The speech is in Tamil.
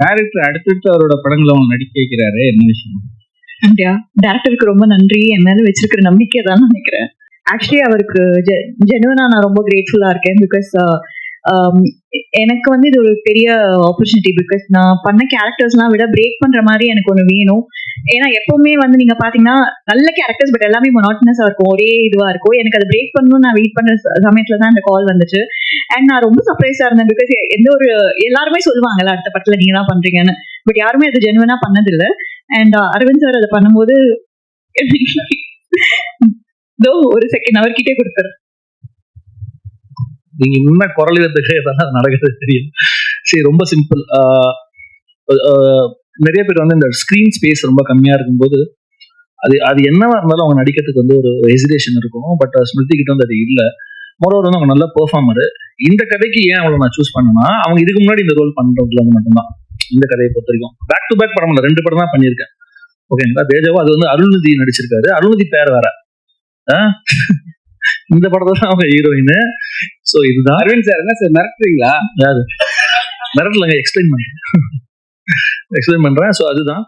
டைரக்டர் அடுத்தடுத்து அவரோட படங்களை அவங்க நடிக்க வைக்கிறாரு, என்ன விஷயம்? அப்படியா? டேரக்டருக்கு ரொம்ப நன்றி. என் மேல வச்சிருக்கிற நம்பிக்கை தான் நினைக்கிறேன். ஆக்சுவலி அவருக்கு ஜெனுவனா நான் ரொம்ப கிரேட்ஃபுல்லா இருக்கேன். பிகாஸ் எனக்கு வந்து இது ஒரு பெரிய ஆப்பர்ச்சுனிட்டி. பிகாஸ் நான் பண்ண கேரக்டர்ஸ்லாம் விட பிரேக் பண்ற மாதிரி எனக்கு ஒன்று வேணும். ஏன்னா எப்பவுமே வந்து நீங்க பாத்தீங்கன்னா நல்ல கேரக்டர்ஸ் பட் எல்லாமே மொனாட்டனஸா இருக்கும், ஒரே இதுவா இருக்கும். எனக்கு அதை பிரேக் பண்ணணும்னு நான் வெயிட் பண்ற சமயத்துல தான் இந்த கால் வந்துச்சு. அண்ட் நான் ரொம்ப சர்ப்ரைஸா இருந்தேன். பிகாஸ் எந்த ஒரு எல்லாருமே சொல்லுவாங்கல்ல அடுத்த படத்துல நீங்க தான் பண்றீங்கன்னு, பட் யாருமே அது ஜெனுவனா பண்ணதில்லை. அண்ட் அரவிந்த் சார் அதை பண்ணும்போது ஒரு செகண்ட் அவர்கிட்டே கொடுத்தாரு. நீங்க இன்னும் குரல் நடக்கிறது தெரியும். சரி, ரொம்ப சிம்பிள். நிறைய பேர் வந்து இந்த ஸ்கிரீன் ஸ்பேஸ் ரொம்ப கம்மியா இருக்கும்போது அது என்னவா இருந்தாலும் அவங்க நடிக்கிறதுக்கு வந்து ஒரு ஹெசிடேஷன் இருக்கும். பட் ஸ்மிருதி கிட்ட வந்து அது இல்லை. மொரோவர் வந்து அவங்க நல்ல பெர்ஃபார்மர். இந்த கதைக்கு ஏன் அவளை நான் சூஸ் பண்ணேன்னா, அவங்க இதுக்கு முன்னாடி இந்த ரோல் பண்றதுல வந்து மட்டும்தான். இந்த கதையை பொறுத்த வரைக்கும் பேக் டு பேக் படம் 2 படம் தான் பண்ணியிருக்கேன். ஓகேங்களா? தேஜாவா அது வந்து அருள்நிதி நடிச்சிருக்காரு. அருள்நிதி பேர் வேற. இந்த படத்துல தான் அவங்க ஹீரோயின். சோ இதுதான். அரவிந்த் சார் என்ன சார் மிரட்டுறீங்களா? மிரட்டலங்க, எக்ஸ்பிளைன் பண்றேன். ஸோ அதுதான்.